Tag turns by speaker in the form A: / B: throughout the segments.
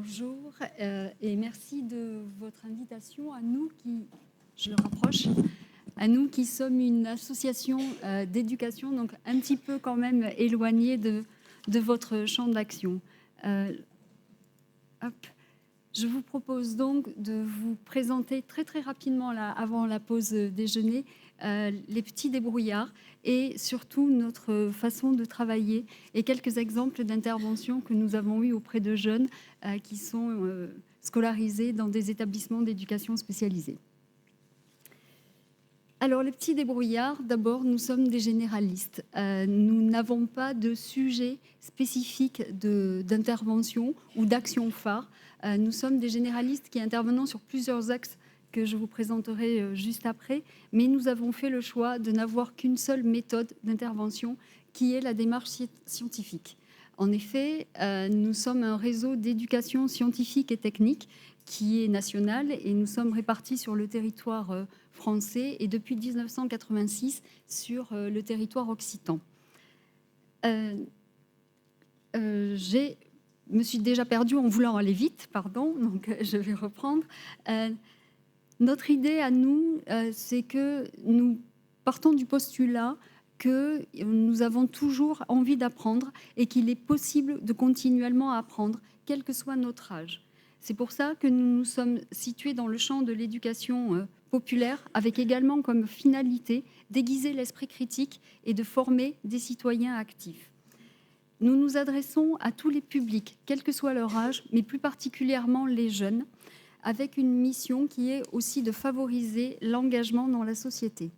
A: Bonjour et merci de votre invitation à nous qui, je le rapproche, à nous qui sommes une association d'éducation, donc un petit peu quand même éloignée de votre champ d'action. Hop. Je vous propose donc de vous présenter très très rapidement, là, avant la pause déjeuner, les petits débrouillards et surtout notre façon de travailler et quelques exemples d'interventions que nous avons eues auprès de jeunes qui sont scolarisés dans des établissements d'éducation spécialisés. Alors, les petits débrouillards, d'abord, nous sommes des généralistes. Nous n'avons pas de sujet spécifique d'intervention ou d'action phare. Nous sommes des généralistes qui intervenons sur plusieurs axes que je vous présenterai juste après, mais nous avons fait le choix de n'avoir qu'une seule méthode d'intervention, qui est la démarche scientifique. En effet, nous sommes un réseau d'éducation scientifique et technique qui est national et nous sommes répartis sur le territoire français et depuis 1986 sur le territoire occitan. Je me suis déjà perdue en voulant aller vite, pardon, donc je vais reprendre. Notre idée à nous, c'est que nous partons du postulat que nous avons toujours envie d'apprendre et qu'il est possible de continuellement apprendre, quel que soit notre âge. C'est pour ça que nous nous sommes situés dans le champ de l'éducation populaire, avec également comme finalité d'aiguiser l'esprit critique et de former des citoyens actifs. Nous nous adressons à tous les publics, quel que soit leur âge, mais plus particulièrement les jeunes, avec une mission qui est aussi de favoriser l'engagement dans la société.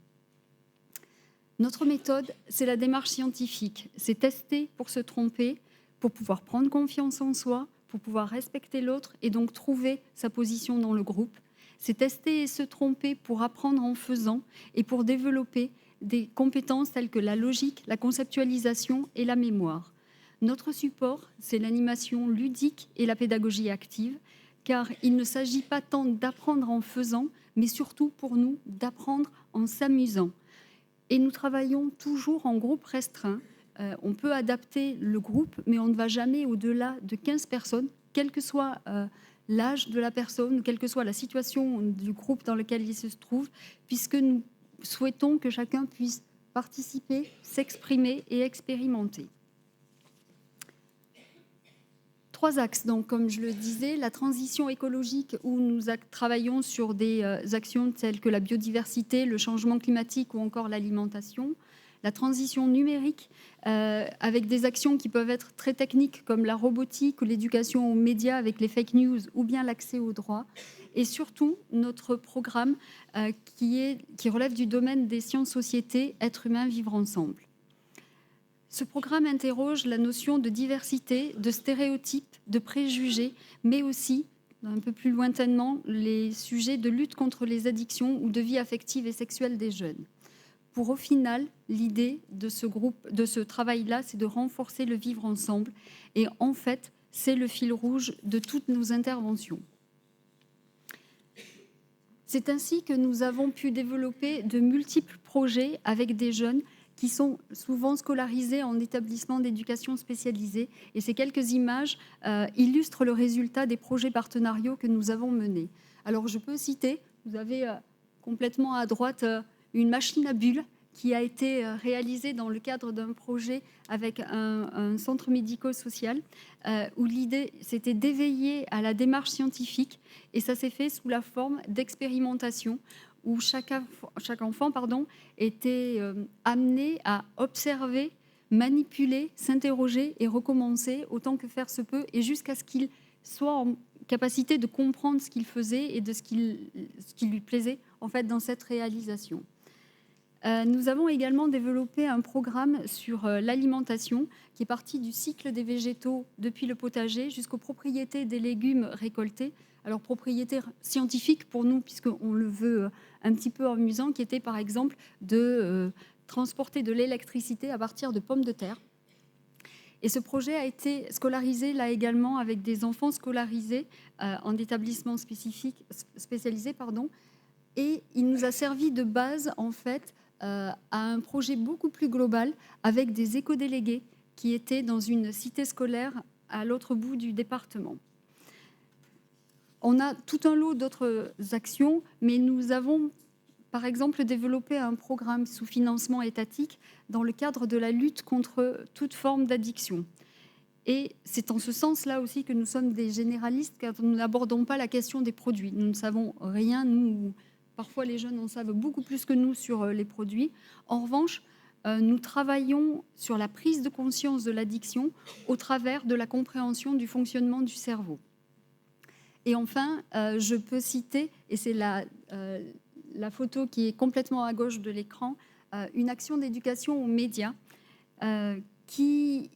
A: Notre méthode, c'est la démarche scientifique. C'est tester pour se tromper, pour pouvoir prendre confiance en soi, pour pouvoir respecter l'autre et donc trouver sa position dans le groupe. C'est tester et se tromper pour apprendre en faisant et pour développer des compétences telles que la logique, la conceptualisation et la mémoire. Notre support, c'est l'animation ludique et la pédagogie active, car il ne s'agit pas tant d'apprendre en faisant, mais surtout pour nous d'apprendre en s'amusant. Et nous travaillons toujours en groupe restreint. On peut adapter le groupe, mais on ne va jamais au-delà de 15 personnes, quel que soit l'âge de la personne, quelle que soit la situation du groupe dans lequel il se trouve, puisque nous souhaitons que chacun puisse participer, s'exprimer et expérimenter. 3 axes, donc, comme je le disais, la transition écologique où nous travaillons sur des actions telles que la biodiversité, le changement climatique ou encore l'alimentation. La transition numérique avec des actions qui peuvent être très techniques comme la robotique ou l'éducation aux médias avec les fake news ou bien l'accès aux droits. Et surtout, notre programme qui relève du domaine des sciences-sociétés, être humain, vivre ensemble. Ce programme interroge la notion de diversité, de stéréotypes, de préjugés, mais aussi, un peu plus lointainement, les sujets de lutte contre les addictions ou de vie affective et sexuelle des jeunes. Pour au final, l'idée de ce travail-là, c'est de renforcer le vivre ensemble. Et en fait, c'est le fil rouge de toutes nos interventions. C'est ainsi que nous avons pu développer de multiples projets avec des jeunes qui sont souvent scolarisés en établissement d'éducation spécialisée. Et ces quelques images illustrent le résultat des projets partenariaux que nous avons menés. Alors, je peux citer, vous avez complètement à droite une machine à bulles qui a été réalisée dans le cadre d'un projet avec un centre médico-social où l'idée, c'était d'éveiller à la démarche scientifique et ça s'est fait sous la forme d'expérimentation où chaque enfant était amené à observer, manipuler, s'interroger et recommencer autant que faire se peut et jusqu'à ce qu'il soit en capacité de comprendre ce qu'il faisait et de ce qui lui plaisait en fait dans cette réalisation. Nous avons également développé un programme sur l'alimentation qui est parti du cycle des végétaux depuis le potager jusqu'aux propriétés des légumes récoltés. Alors, propriétés scientifiques pour nous, puisqu'on le veut un petit peu amusant, qui était par exemple de transporter de l'électricité à partir de pommes de terre. Et ce projet a été scolarisé là également avec des enfants scolarisés en établissement spécialisé. Et il nous a servi de base en fait à un projet beaucoup plus global avec des éco-délégués qui étaient dans une cité scolaire à l'autre bout du département. On a tout un lot d'autres actions, mais nous avons, par exemple, développé un programme sous financement étatique dans le cadre de la lutte contre toute forme d'addiction. Et c'est en ce sens-là aussi que nous sommes des généralistes, car nous n'abordons pas la question des produits. Nous ne savons rien, nous, parfois les jeunes en savent beaucoup plus que nous sur les produits. En revanche, nous travaillons sur la prise de conscience de l'addiction au travers de la compréhension du fonctionnement du cerveau. Et enfin, je peux citer, et c'est la photo qui est complètement à gauche de l'écran, une action d'éducation aux médias qui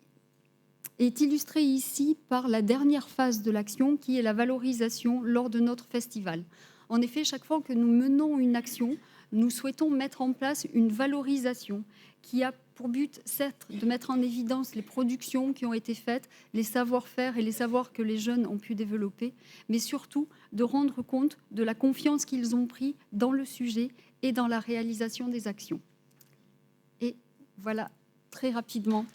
A: est illustrée ici par la dernière phase de l'action, qui est la valorisation lors de notre festival. En effet, chaque fois que nous menons une action, nous souhaitons mettre en place une valorisation qui a pour but, certes, de mettre en évidence les productions qui ont été faites, les savoir-faire et les savoirs que les jeunes ont pu développer, mais surtout de rendre compte de la confiance qu'ils ont pris dans le sujet et dans la réalisation des actions. Et voilà, très rapidement,